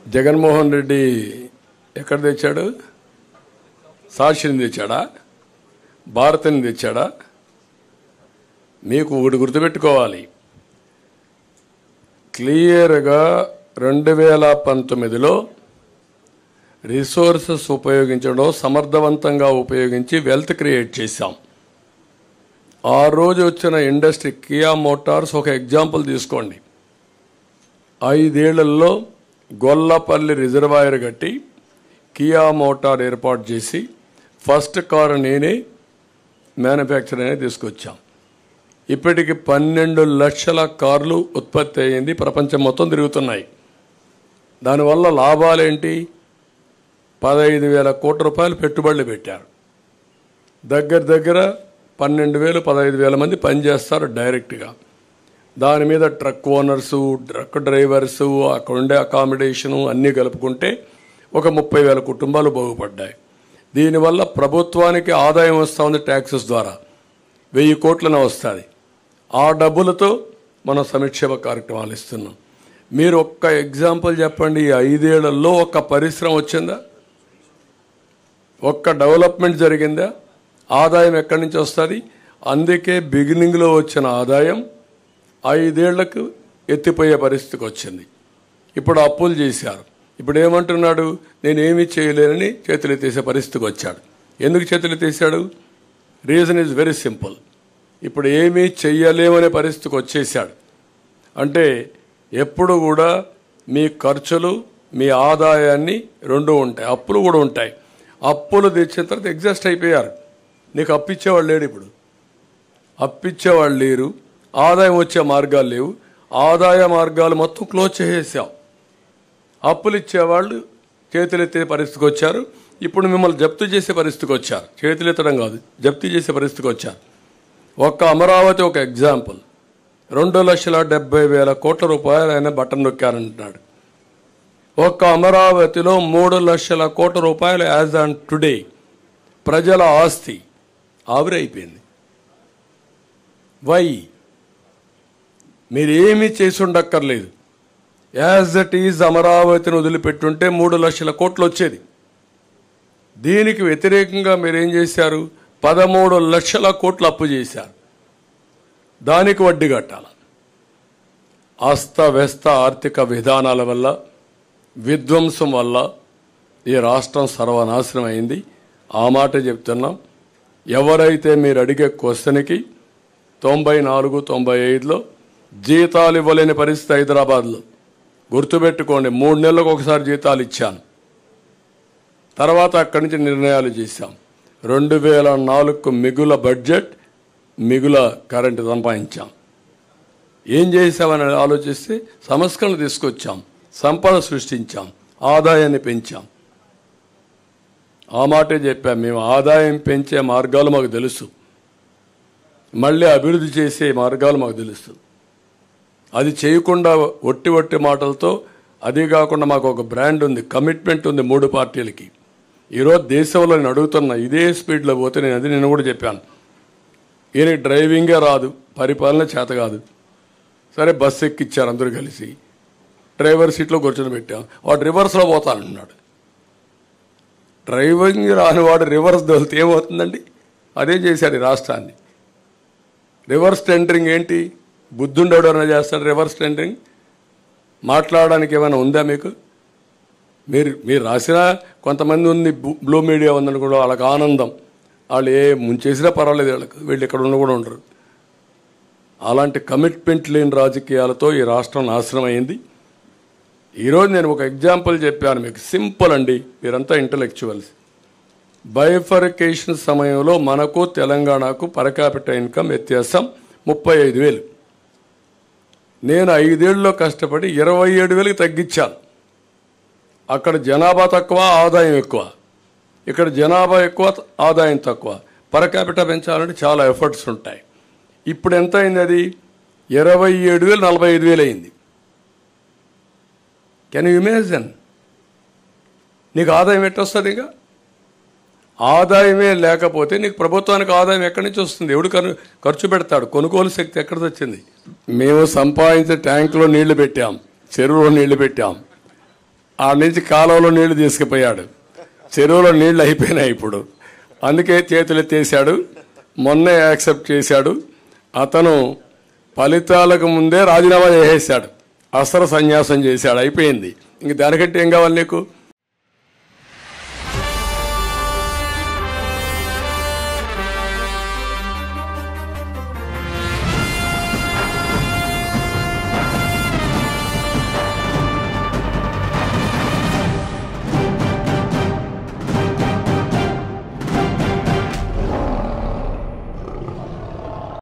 జగన్మోహన్ రెడ్డి ఎక్కడ తెచ్చాడు? సాక్షిని తెచ్చాడా? భారతిని తెచ్చాడా? మీకు ఒకటి గుర్తుపెట్టుకోవాలి, క్లియర్గా 2019లో రిసోర్సెస్ ఉపయోగించడం సమర్థవంతంగా ఉపయోగించి వెల్త్ క్రియేట్ చేశాం. ఆ రోజు వచ్చిన ఇండస్ట్రీ కియా మోటార్స్ ఒక ఎగ్జాంపుల్ తీసుకోండి. 5 ఏళ్లలో గొల్లపల్లి రిజర్వాయర్ కట్టి కియా మోటార్ ఏర్పాటు చేసి ఫస్ట్ కారు నేనే మ్యానుఫ్యాక్చర్ అనేది తీసుకొచ్చాం. ఇప్పటికి 12 లక్షల కార్లు ఉత్పత్తి అయ్యింది, ప్రపంచం మొత్తం తిరుగుతున్నాయి. దానివల్ల లాభాలేంటి? 15,000 కోట్ల రూపాయలు పెట్టుబడులు పెట్టారు. దగ్గర 12,000 15,000 మంది పనిచేస్తారు డైరెక్ట్గా. దాని మీద ట్రక్ ఓనర్సు, ట్రక్ డ్రైవర్సు, అక్కడ ఉండే అకామిడేషను అన్నీ కలుపుకుంటే ఒక 30,000 కుటుంబాలు బాగుపడ్డాయి. దీనివల్ల ప్రభుత్వానికి ఆదాయం వస్తూ ఉంది, ట్యాక్సెస్ ద్వారా 1000 కోట్లనే వస్తుంది. ఆ డబ్బులతో మనం సంక్షేమ కార్యక్రమాలు ఇస్తున్నాం. మీరు ఒక్క ఎగ్జాంపుల్ చెప్పండి, ఈ 5 ఏళ్లలో ఒక్క పరిశ్రమ వచ్చిందా? ఒక్క డెవలప్మెంట్ జరిగిందా? ఆదాయం ఎక్కడి నుంచి వస్తుంది? అందుకే బిగినింగ్లో వచ్చిన ఆదాయం 5 ఏళ్లకు ఎత్తిపోయే పరిస్థితికి వచ్చింది. ఇప్పుడు అప్పులు చేశారు. ఇప్పుడు ఏమంటున్నాడు? నేనేమీ చేయలేనని చేతులెత్తేసే పరిస్థితికి వచ్చాడు. ఎందుకు చేతులెత్తేసాడు? Reason is very simple. ఇప్పుడు ఏమీ చెయ్యలేమనే పరిస్థితికి వచ్చేసాడు. అంటే ఎప్పుడు కూడా మీ ఖర్చులు మీ ఆదాయాన్ని రెండు ఉంటాయి, అప్పులు కూడా ఉంటాయి. అప్పులు తెచ్చిన తర్వాత ఎగ్జాస్ట్ అయిపోయారు. నీకు అప్పిచ్చేవాళ్ళు లేడు. ఇప్పుడు అప్పిచ్చేవాళ్ళు లేరు, ఆదాయం వచ్చే మార్గాలు లేవు. ఆదాయ మార్గాలు మొత్తం క్లోజ్ చేసేసాం. అప్పులు ఇచ్చేవాళ్ళు చేతులెత్తే పరిస్థితికి వచ్చారు. ఇప్పుడు మిమ్మల్ని జప్తు చేసే పరిస్థితికి వచ్చారు. చేతులెత్తడం కాదు, జప్తు చేసే పరిస్థితికి వచ్చారు. ఒక్క అమరావతి ఒక ఎగ్జాంపుల్. 2,70,000 కోట్ల రూపాయలు ఆయన బటన్ నొక్కారంటున్నాడు. ఒక్క అమరావతిలో 3 లక్షల కోట్ల రూపాయలు యాజ్ ఆన్ టుడే ప్రజల ఆస్తి ఆవిరైపోయింది. వై? మీరేమీ చేసి ఉండక్కర్లేదు. యాజ్ దట్ ఈజ్ అమరావతిని వదిలిపెట్టుంటే 3 లక్షల కోట్లు వచ్చేది. దీనికి వ్యతిరేకంగా మీరేం చేశారు? 13 లక్షల కోట్లు అప్పు చేశారు. దానికి వడ్డీ కట్టాలి. అస్తవ్యస్త ఆర్థిక విధానాల వల్ల, విధ్వంసం వల్ల ఈ రాష్ట్రం సర్వనాశనం అయింది. ఆ మాట చెప్తున్నాం. ఎవరైతే మీరు అడిగే క్వశ్చన్కి 94, 95లో జీతాలు ఇవ్వలేని పరిస్థితి హైదరాబాద్లో. గుర్తుపెట్టుకోండి, 3 నెలలకు ఒకసారి జీతాలు ఇచ్చాను. తర్వాత అక్కడి నుంచి నిర్ణయాలు చేశాం. 2004కు మిగుల బడ్జెట్, మిగుల కరెంటు సంపాదించాం. ఏం చేశామని ఆలోచిస్తే సంస్కరణలు తీసుకొచ్చాం, సంపద సృష్టించాం, ఆదాయాన్ని పెంచాం. ఆ మాటే చెప్పాం. మేము ఆదాయం పెంచే మార్గాలు మాకు తెలుసు, మళ్ళీ అభివృద్ధి చేసే మార్గాలు మాకు తెలుసు. అది చేయకుండా ఒట్టి మాటలతో, అది కాకుండా మాకు ఒక బ్రాండ్ ఉంది, కమిట్మెంట్ ఉంది 3 పార్టీలకి. ఈరోజు దేశంలో నేను అడుగుతున్నా, ఇదే స్పీడ్లో పోతే నేను కూడా చెప్పాను, ఈయనకి డ్రైవింగే రాదు, పరిపాలన చేత కాదు. సరే, బస్సు ఎక్కిచ్చారు అందరూ కలిసి, డ్రైవర్ సీట్లో కూర్చొని పెట్టాం. వాడు రివర్స్లో పోతానంటున్నాడు. డ్రైవింగ్ రాని వాడు రివర్స్ దొలితే ఏమవుతుందండి? అదే చేశాడు ఈ రాష్ట్రాన్ని. రివర్స్ టెండరింగ్ ఏంటి? బుద్ధుండేవాడు ఏమైనా చేస్తాడు రివర్స్ టెండరింగ్? మాట్లాడడానికి ఏమైనా ఉందా మీకు? మీరు రాసినా కొంతమంది ఉంది, బ్లూ మీడియా ఉందని కూడా వాళ్ళకి ఆనందం. వాళ్ళు ఏ ముంచేసినా పర్వాలేదు, వీళ్ళు ఇక్కడ కూడా ఉండరు. అలాంటి కమిట్మెంట్ లేని రాజకీయాలతో ఈ రాష్ట్రం నాశనం అయింది. ఈరోజు నేను ఒక ఎగ్జాంపుల్ చెప్పాను మీకు, సింపుల్ అండి, మీరంతా ఇంటలెక్చువల్స్. బైఫర్కేషన్ సమయంలో మనకు తెలంగాణకు పర్ క్యాపిటల్ ఇన్కమ్ వ్యత్యాసం 35,000. నేను 5 ఏళ్ళలో కష్టపడి 27,000కి తగ్గించాను. అక్కడ జనాభా తక్కువ, ఆదాయం ఎక్కువ. ఇక్కడ జనాభా ఎక్కువ, ఆదాయం తక్కువ. పర్ క్యాపిటల్ పెంచాలంటే చాలా ఎఫర్ట్స్ ఉంటాయి. ఇప్పుడు ఎంత అయింది? అది 27,000 45,000 అయింది. Can you imagine? నీకు ఆదాయం ఎట్టొస్తుంది? ఇంకా ఆదాయమే లేకపోతే నీకు ప్రభుత్వానికి ఆదాయం ఎక్కడి నుంచి వస్తుంది? ఎవడు ఖర్చు పెడతాడు? కొనుగోలు శక్తి ఎక్కడికి వచ్చింది? మేము సంపాదించే ట్యాంకులో నీళ్లు పెట్టాం, చెరువులో నీళ్లు పెట్టాం. ఆడ నుంచి కాలువలో నీళ్లు తీసుకుపోయాడు. చెరువులో నీళ్లు అయిపోయినాయి ఇప్పుడు. అందుకే చేతులు ఎత్తేసాడు. మొన్నే యాక్సెప్ట్ చేశాడు. అతను ఫలితాలకు ముందే రాజీనామా చేసేశాడు. అస్త్ర సన్యాసం చేశాడు. అయిపోయింది. ఇంక దానికంటే ఏం కావాలి నీకు?